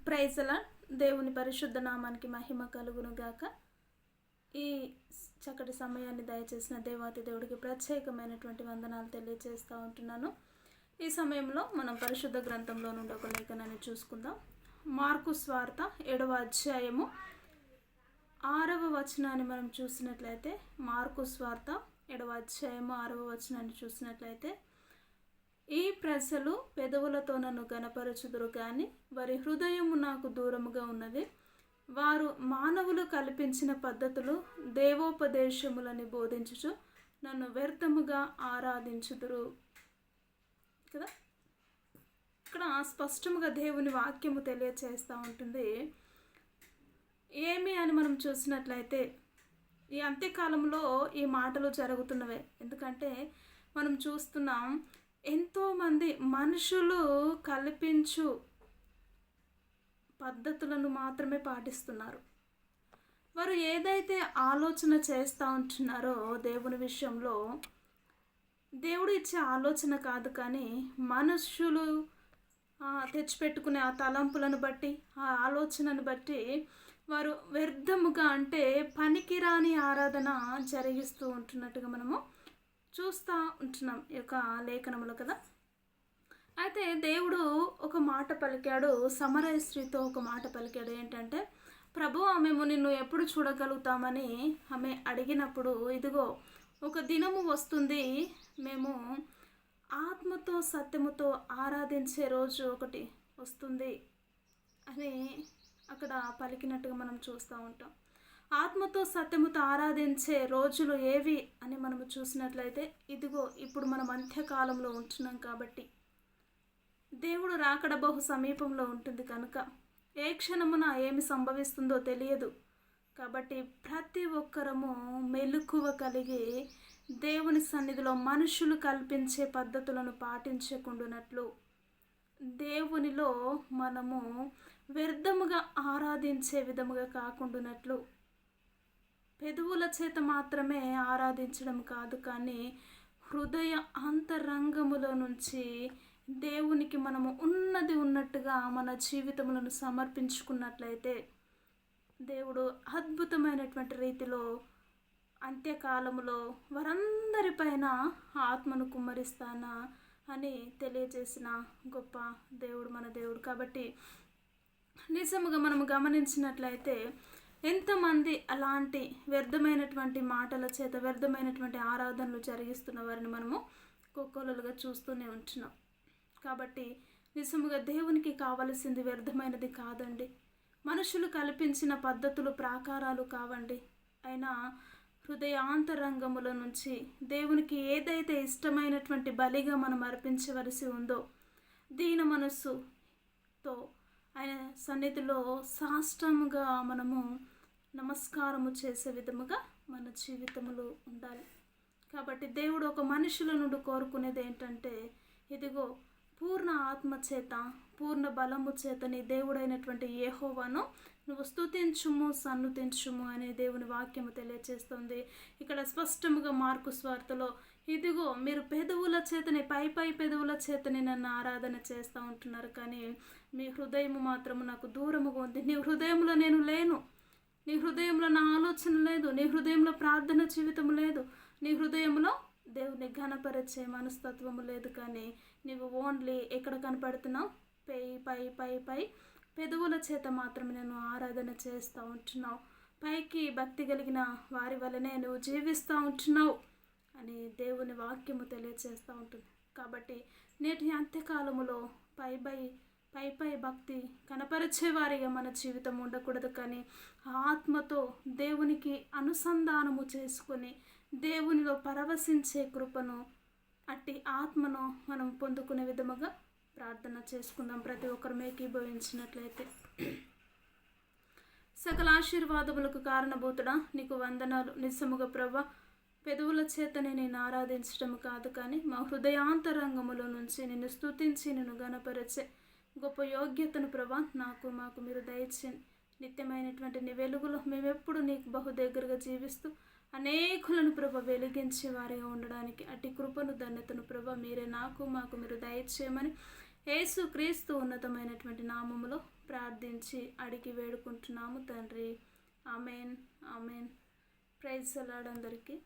ప్రైజలా దేవుని పరిశుద్ధ నామానికి మహిమ కలుగును గాక. ఈ చక్కటి సమయాన్ని దయచేసిన దేవాతి దేవుడికి ప్రత్యేకమైనటువంటి వందనాలు తెలియజేస్తూ ఉంటున్నాను. ఈ సమయంలో మనం పరిశుద్ధ గ్రంథంలో నుండి ఒక లేఖనాన్ని చూసుకుందాం. మార్కు స్వార్త 7వ అధ్యాయము 6వ వచనాన్ని మనం చూసినట్లయితే, మార్కు స్వార్త 7వ అధ్యాయము 6వ వచనాన్ని చూసినట్లయితే, ఈ ప్రజలు పెదవులతో నన్ను గనపరచుదురు కానీ వారి హృదయము నాకు దూరముగా ఉన్నది. వారు మానవులు కల్పించిన పద్ధతులు దేవోపదేశములని బోధించుచు నన్ను వ్యర్థముగా ఆరాధించుదురు కదా. ఇక్కడ స్పష్టముగా దేవుని వాక్యము తెలియచేస్తూ ఉంటుంది. ఏమి అని మనం చూసినట్లయితే, ఈ అంత్యకాలంలో ఈ మాటలు జరుగుతున్నవే. ఎందుకంటే మనం చూస్తున్నాం, ఎంతోమంది మనుషులు కల్పించు పద్ధతులను మాత్రమే పాటిస్తున్నారు. వారు ఏదైతే ఆలోచన చేస్తూ ఉంటున్నారో దేవుని విషయంలో, దేవుడు ఇచ్చే ఆలోచన కాదు, కానీ మనుషులు తెచ్చిపెట్టుకునే ఆ తలంపులను బట్టి, ఆ ఆలోచనను బట్టి వారు వ్యర్థముగా, అంటే పనికిరాని ఆరాధన జరిగిస్తూ ఉంటున్నట్టుగా మనము చూస్తూ ఉంటున్నాం ఈ యొక్క లేఖనములో కదా. అయితే దేవుడు ఒక మాట పలికాడు, సమరయ స్త్రీతో ఒక మాట పలికాడు. ఏంటంటే, ప్రభువా, మేము నిన్ను ఎప్పుడు చూడగలుగుతామని ఆమె అడిగినప్పుడు, ఇదిగో ఒక దినము వస్తుంది, మేము ఆత్మతో సత్యముతో ఆరాధించే రోజు ఒకటి వస్తుంది అని అక్కడ పలికినట్టుగా మనం చూస్తూ ఉంటాం. ఆత్మతో సత్యముతో ఆరాధించే రోజులు ఏవి అని మనము చూసినట్లయితే, ఇదిగో ఇప్పుడు మనం అంత్యకాలంలో ఉంటున్నాం కాబట్టి, దేవుడు రాకడ బహు సమీపంలో ఉంటుంది కనుక ఏ క్షణమున ఏమి సంభవిస్తుందో తెలియదు. కాబట్టి ప్రతి ఒక్కరము మెలకువ కలిగి దేవుని సన్నిధిలో మనుషులు కల్పించే పద్ధతులను పాటించకుండానట్లు, దేవునిలో మనము వ్యర్థముగా ఆరాధించే విధముగా కాకుండానట్లు, పెదవుల చేత మాత్రమే ఆరాధించడం కాదు, కానీ హృదయ అంతరంగములో నుంచి దేవునికి మనము ఉన్నది ఉన్నట్టుగా మన జీవితములను సమర్పించుకున్నట్లయితే, దేవుడు అద్భుతమైనటువంటి రీతిలో అంత్యకాలములో వారందరిపైన ఆత్మను కుమ్మరిస్తానా అని తెలియజేసిన గొప్ప దేవుడు మన దేవుడు. కాబట్టి నిజముగా మనము గమనించినట్లయితే, ఎంతమంది అలాంటి వ్యర్థమైనటువంటి మాటల చేత వ్యర్థమైనటువంటి ఆరాధనలు జరిగిస్తున్న వారిని మనము కోకొల్లలుగా చూస్తూనే ఉంటున్నాం. కాబట్టి నిజముగా దేవునికి కావలసింది వ్యర్థమైనది కాదండి, మనుషులు కల్పించిన పద్ధతులు ప్రాకారాలు కావండి. అయినా హృదయాంతరంగముల నుంచి దేవునికి ఏదైతే ఇష్టమైనటువంటి బలిగా మనం అర్పించవలసి ఉందో, దీన మనస్సుతో ఆయన సన్నిధిలో సాష్టముగా మనము నమస్కారము చేసే విధముగా మన జీవితములు ఉండాలి. కాబట్టి దేవుడు ఒక మనుషుల నుండి కోరుకునేది ఏంటంటే, ఇదిగో పూర్ణ ఆత్మ చేత పూర్ణ బలము చేత నీ దేవుడైనటువంటి యెహోవాను నువ్వు స్తుతించుము సన్నుతించుము అనే దేవుని వాక్యము తెలియజేస్తుంది. ఇక్కడ స్పష్టముగా మార్కు స్వార్తలో, ఇదిగో మీరు పెదవుల చేతనే, పై పెదవుల చేతనే నన్ను ఆరాధన చేస్తూ ఉంటున్నారు, కానీ మీ హృదయము మాత్రము నాకు దూరముగా ఉంది. నీ హృదయంలో నేను లేను, నీ హృదయంలో నా ఆలోచన లేదు, నీ హృదయంలో ప్రార్థన జీవితం లేదు, నీ హృదయంలో దేవుని ఘనపరిచే మనస్తత్వము లేదు, కానీ నీవు ఓన్లీ ఎక్కడ కనపడుతున్నావు? పై పెదవుల చేత మాత్రమే నేను ఆరాధన చేస్తూ ఉంటున్నావు, పైకి భక్తి కలిగిన వారి వలనే నువ్వు జీవిస్తూ ఉంటున్నావు అని దేవుని వాక్యము తెలియజేస్తూ ఉంటుంది. కాబట్టి నేటి అంత్యకాలములో పై భక్తి కనపరిచేవారిగా మన జీవితం ఉండకూడదు, కానీ ఆత్మతో దేవునికి అనుసంధానము చేసుకొని దేవునిలో పరవశించే కృపను, అట్టి ఆత్మను మనం పొందుకునే విధముగా ప్రార్థన చేసుకుందాం. ప్రతి ఒక్కరు ఏకీభవించినట్లయితే. సకల ఆశీర్వాదములకు కారణభూతుడా నీకు వందనాలు. నిజముగా ప్రభా, పెదవుల చేతనే నేను ఆరాధించడం కాదు, కానీ మా హృదయాంతరంగములో నుంచి నిన్ను స్తుతించి నిన్ను గణపరిచే గొప్ప యోగ్యతను ప్రభా మాకు మీరు దయచేయండి. నిత్యమైనటువంటి నీ వెలుగులో మేమెప్పుడు నీకు బహు దగ్గరగా జీవిస్తూ అనేకులను ప్రభ వెలిగించే వారిగా ఉండడానికి అట్టి కృపను ధన్యతను ప్రభ మీరే మాకు మీరు దయచేయమని యేసు క్రీస్తు ఉన్నతమైనటువంటి నామములో ప్రార్థించి అడిగి వేడుకుంటున్నాము తండ్రి. Amen. Amen. Praise the lord అందరికీ.